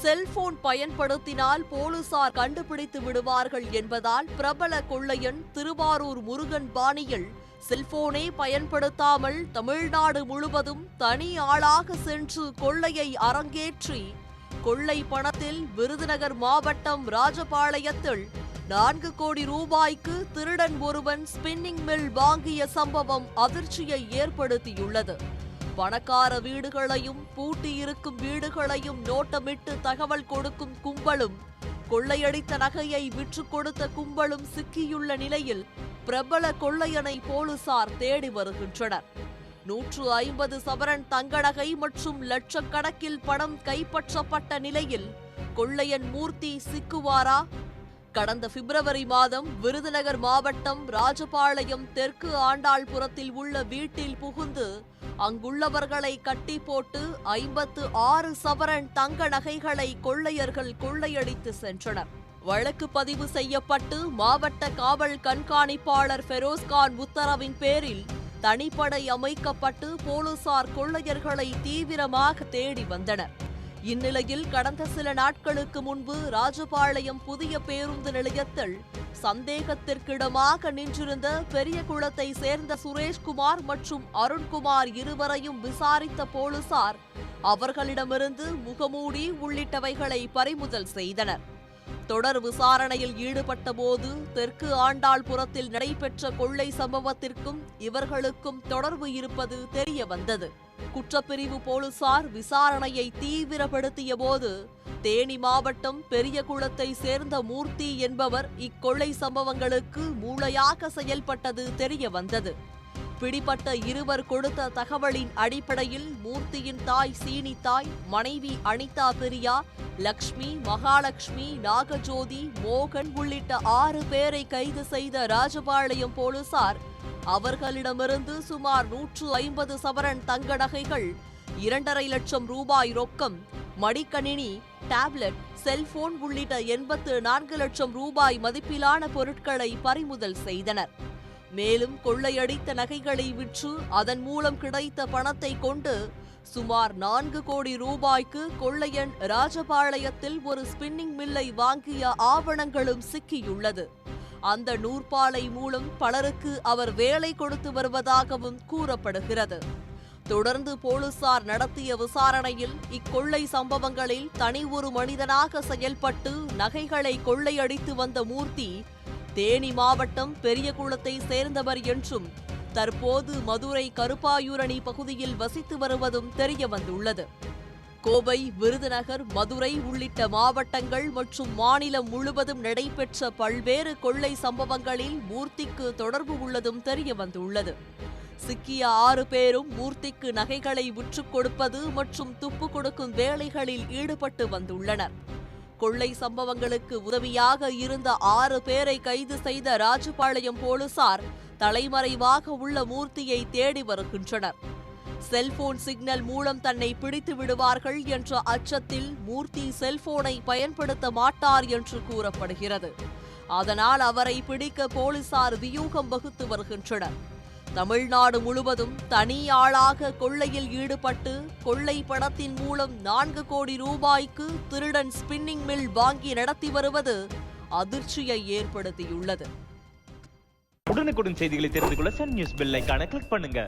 Cellphone பயன்படுத்தினால் போலீசார் கண்டுபிடித்து விடுவார்கள் என்பதால் பிரபல கொள்ளையன் திருவாரூர் முருகன் பாணியில் செல்போனே பயன்படுத்தாமல் தமிழ்நாடு முழுவதும் தனி ஆளாக சென்று கொள்ளையை அரங்கேற்றி கொள்ளை பணத்தில் விருதுநகர் மாவட்டம் ராஜபாளையத்தில் 4 கோடி ரூபாய்க்கு திருடன் ஒருவன் ஸ்பின்னிங் மில் வாங்கிய சம்பவம் அதிர்ச்சியை ஏற்படுத்தியுள்ளது. பணக்கார வீடுகளையும் பூட்டியிருக்கும் வீடுகளையும் நோட்டமிட்டு தகவல் கொடுக்கும் கும்பலும் கொள்ளையடித்த நகையை விற்று கொடுத்த கும்பலும் சிக்கியுள்ள நிலையில் பிரபல கொள்ளையனை போலீசார் தேடி வருகின்றனர். 150 சவரன் தங்க நகை மற்றும் லட்சக்கணக்கில் பணம் கைப்பற்றப்பட்ட நிலையில் கொள்ளையன் மூர்த்தி சிக்குவாரா? கடந்த பிப்ரவரி மாதம் விருதுநகர் மாவட்டம் ராஜபாளையம் தெற்கு ஆண்டாள்புரத்தில் உள்ள வீட்டில் புகுந்து அங்குள்ளவர்களை கட்டி போட்டு 56 சவரன் தங்க நகைகளை கொள்ளையர்கள் கொள்ளையடித்து சென்றனர். வழக்கு பதிவு செய்யப்பட்டு மாவட்ட காவல் கண்காணிப்பாளர் ஃபெரோஸ்கான் உத்தரவின் பேரில் தனிப்படை அமைக்கப்பட்டு போலீசார் கொள்ளையர்களை தீவிரமாக தேடி வந்தனர். இந்நிலையில் கடந்த சில நாட்களுக்கு முன்பு ராஜபாளையம் புதிய பேருந்து நிலையத்தில் சந்தேகத்திற்கிடமாக நின்றிருந்த பெரியகுளத்தை சேர்ந்த சுரேஷ்குமார் மற்றும் அருண்குமார் இருவரையும் விசாரித்த போலீசார் அவர்களிடமிருந்து முகமூடி உள்ளிட்டவைகளை பறிமுதல் செய்தனர். தொடர் விசாரணையில் ஈடுபட்ட போது தெற்கு ஆண்டாள்புரத்தில் நடைபெற்ற கொள்ளை சம்பவத்திற்கும் இவர்களுக்கும் தொடர்பு இருப்பது தெரிய வந்தது. குற்றப்பிரிவு போலீசார் விசாரணையை தீவிரப்படுத்திய போது தேனி மாவட்டம் பெரியகுளத்தை சேர்ந்த மூர்த்தி என்பவர் இக்கொள்ளை சம்பவங்களுக்கு மூளையாக செயல்பட்டது தெரிய வந்தது. பிடிபட்ட இருவர் கொடுத்த தகவலின் அடிப்படையில் மூர்த்தியின் தாய் சீனி தாய், மனைவி அனிதா பிரியா, லக்ஷ்மி, மகாலட்சுமி, நாகஜோதி, மோகன் உள்ளிட்ட 6 பேரை கைது செய்த ராஜபாளையம் போலீசார் அவர்களிடமிருந்து சுமார் 150 சவரன் தங்க நகைகள், 2.5 லட்சம் ரூபாய் ரொக்கம், மடிக்கணினி, டேப்லெட், செல்போன் உள்ளிட்ட 84 லட்சம் ரூபாய் மதிப்பிலான பொருட்களை பறிமுதல் செய்தனர். மேலும் கொள்ளையடித்த நகைகளை விற்று அதன் மூலம் கிடைத்த பணத்தை கொண்டு சுமார் 4 கோடி ரூபாய்க்கு கொள்ளையன் ராஜபாளையத்தில் ஒரு ஸ்பின்னிங் மில்லை வாங்கிய ஆவணங்களும் சிக்கியுள்ளது. அந்த நூற்பாலை மூலம் பலருக்கு அவர் வேலை கொடுத்து வருவதாகவும் கூறப்படுகிறது. தொடர்ந்து போலீசார் நடத்திய விசாரணையில் இக்கொள்ளை சம்பவங்களில் தனி ஒரு மனிதனாக செயல்பட்டு நகைகளை கொள்ளையடித்து வந்த மூர்த்தி தேனி மாவட்டம் பெரியகுளத்தை சேர்ந்தவர் என்றும் தற்போது மதுரை கருப்பாயூரணி பகுதியில் வசித்து வருவதும் தெரிய வந்துள்ளது. கோவை, விருதுநகர், மதுரை உள்ளிட்ட மாவட்டங்கள் மற்றும் மாநிலம் முழுவதும் நடைபெற்ற பல்வேறு கொள்ளை சம்பவங்களில் மூர்த்திக்கு தொடர்பு உள்ளதும் தெரிய வந்துள்ளது. சிக்கிய 6 பேரும் மூர்த்திக்கு நகைகளை விற்றுக் கொடுப்பது மற்றும் துப்பு கொடுக்கும் வேலைகளில் ஈடுபட்டு வந்துள்ளனர். கொள்ளை சம்பவங்களுக்கு உதவியாக இருந்த 6 பேரை கைது செய்த ராஜபாளையம் போலீசார் தலைமறைவாக உள்ள மூர்த்தியை தேடி வருகின்றனர். செல்போன் சிக்னல் மூலம் தன்னை பிடித்து விடுவார்கள் என்ற அச்சத்தில் மூர்த்தி செல்போனை பயன்படுத்த மாட்டார் என்று கூறப்படுகிறது. அதனால் அவரை பிடிக்க போலீசார் வியூகம் வகுத்து வருகின்றனர். தமிழ்நாடு முழுவதும் தனி ஆளாக கொள்ளையில் ஈடுபட்டு கொள்ளை பணத்தின் மூலம் 4 கோடி ரூபாய்க்கு திருடன் ஸ்பின்னிங் மில் வாங்கி நடத்தி வருவது அதிர்ச்சியை ஏற்படுத்தியுள்ளது. உடனுக்குடன் செய்திகளை தெரிந்து கொள்ள சன் நியூஸ் பெல் ஐகானை கிளிக் பண்ணுங்க.